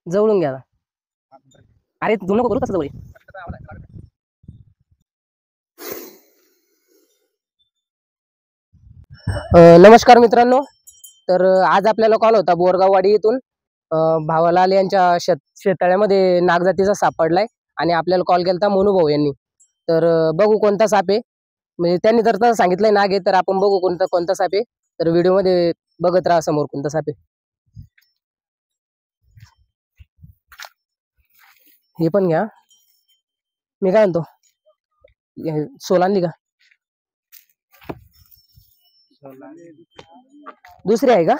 जवळून घ्या. अरे तू नको करू तसं जवळ. नमस्कार मित्रांनो. तर आज आपल्याला कॉल होता बोरगाववाडी येथून. भावालाल यांच्या शेताळ्यामध्ये नागजातीचा साप पडलाय आणि आपल्याला कॉल केला मोनू भाऊ यांनी. तर बघू कोणता साप आहे. म्हणजे त्यांनी तर सांगितलंय नाग आहे, तर आपण बघू कोणता साप आहे. तर व्हिडिओ मध्ये बघत राहा समोर कोणता साप आहे. हे पण घ्या. मी काय म्हणतो, सोल आणली का? दुसरी आहे का?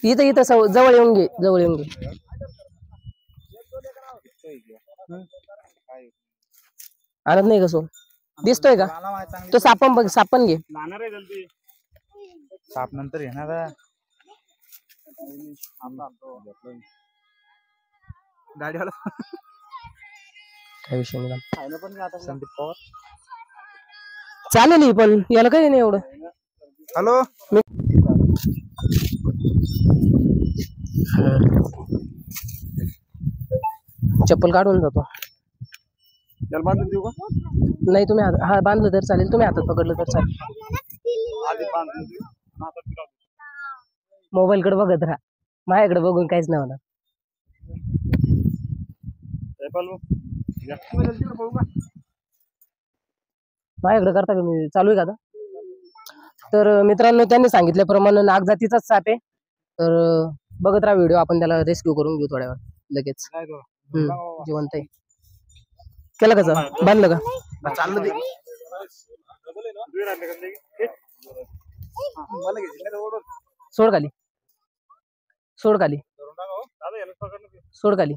इथं जवळ येऊन घे, जवळ येऊन घे. आणत नाही कसो दिसतोय का तो? सापन बघ, सापन घे. साप नंतर येणार गाडीवाला. काय विषय नाही. संदीप पवार चालेल पण याला काही नाही एवढं. हॅलो, चप्पल काढून जातो. त्याला बांधून देऊ का? नाही तुम्ही हा बांधलं तर चालेल, तुम्ही हातात पकडलं तर चालेल. मोबाईल कडे बघत राहा, माझ्याकडे बघून काहीच नाही होणार. माझ्याकडे करता का? मी चालू आहे का आता? तर मित्रांनो, त्यांनी सांगितल्याप्रमाणे नाग जातीचाच साप आहे. तर बघत राहा व्हिडिओ, आपण त्याला रेस्क्यू करून घेऊ थोड्या वेळ लगेच. जिवंत आहे. केलं कसं? बांधलं का? चाललं ते. सोड खाली, सोड खाली, सोड खाली.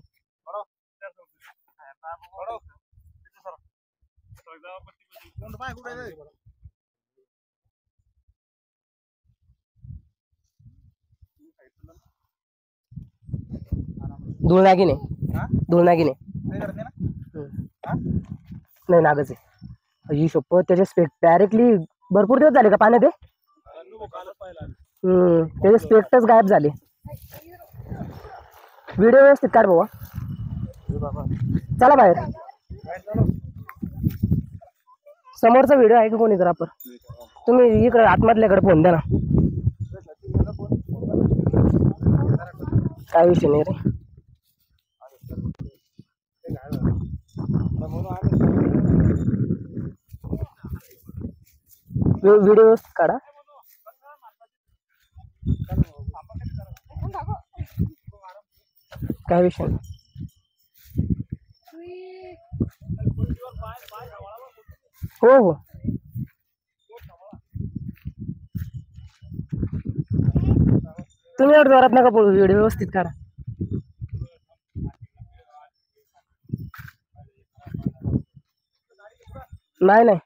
धुळनागिने, धुळनागिने नाही, नागच आहे. ही शपथ, त्याचे स्पेक्ट डायरेक्टली भरपूर दिवस झाले का पाण्यात? त्याचे स्पेक्टच गायब झाले. व्हिडिओ व्यवस्थित काढ भाऊ. चला बाहेर. समोरचा व्हिडिओ आहे का कोणी? तर आपण तुम्ही इकडे आतमधल्याकडे फोन द्या ना. काय विषय नाही रे. व्हिडिओ व्यवस्थित काढा. काय विषय नाही. हो हो, तुम्ही एवढं जोरात नका बोलू, व्हिडिओ व्यवस्थित काढा. नाही नाही,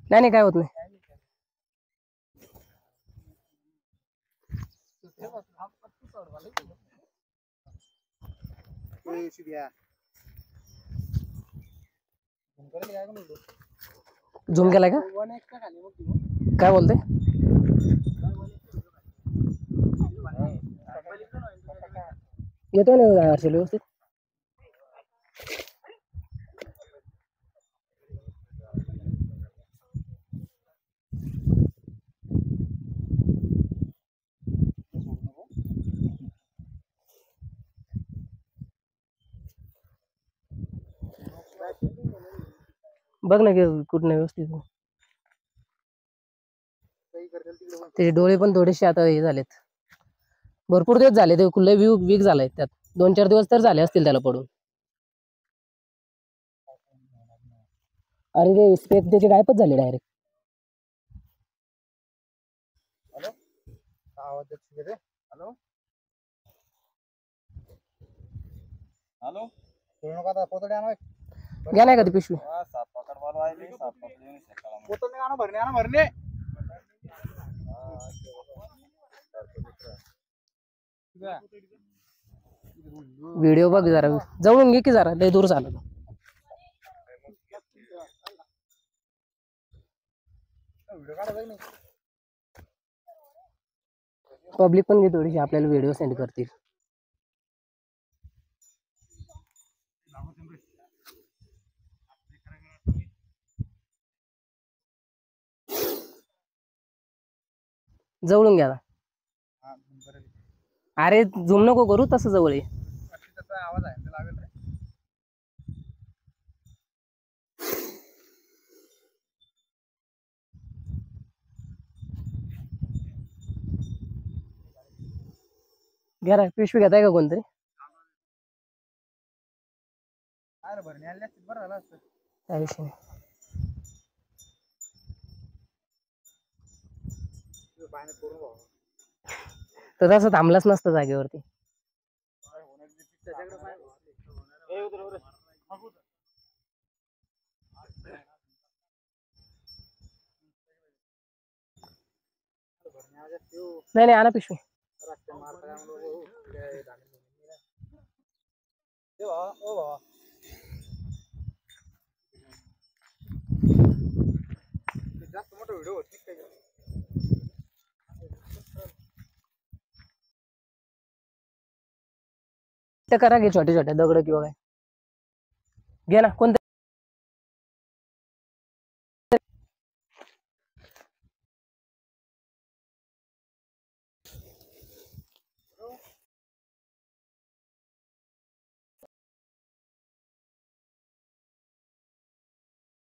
नाही काय होत नाही. झूम केलाय का? काय बोलते? येतोय ना हर्षल व्यवस्थित? बघ ना कुठं नाही व्यवस्थित. त्याचे डोळे पण थोडेसे आता हे झालेत. भरपूर दिवस झाले ते लय वीक झालाय त्यात 2-4 दिवस तर झाले असतील त्याला पडून. अरे ते स्पेक त्याची गायबच झाली डायरेक्ट. हॅलो हॅलो आता पोतडे आणा घ्या नाही का ती पिशवी. साप पकड वाला आहे साप पकडले पोतडे आणा भरणे व्हिडिओ बघ जरा जवळून घे की जरा लय दूर झालं. पब्लिक पण घे थोडीशी आपल्याला व्हिडिओ सेंड करतील. जवळून घ्या. अरे झूम नको करू तसं जवळ ये. आवाज आहे ते लागेल रे. घ्या रे पिशवी घेताय का कोणतरी. अरे भरणे आणले असतील बरं झालं असतं. काय विषय नाही. तर तसं थांबलाच नसतं जागेवरती. नाही नाही आणा पिशवी. जास्त मोठा व्हिडिओ होत ते करा घे छोटे छोटे दगड किंवा काय घे ना कोणते.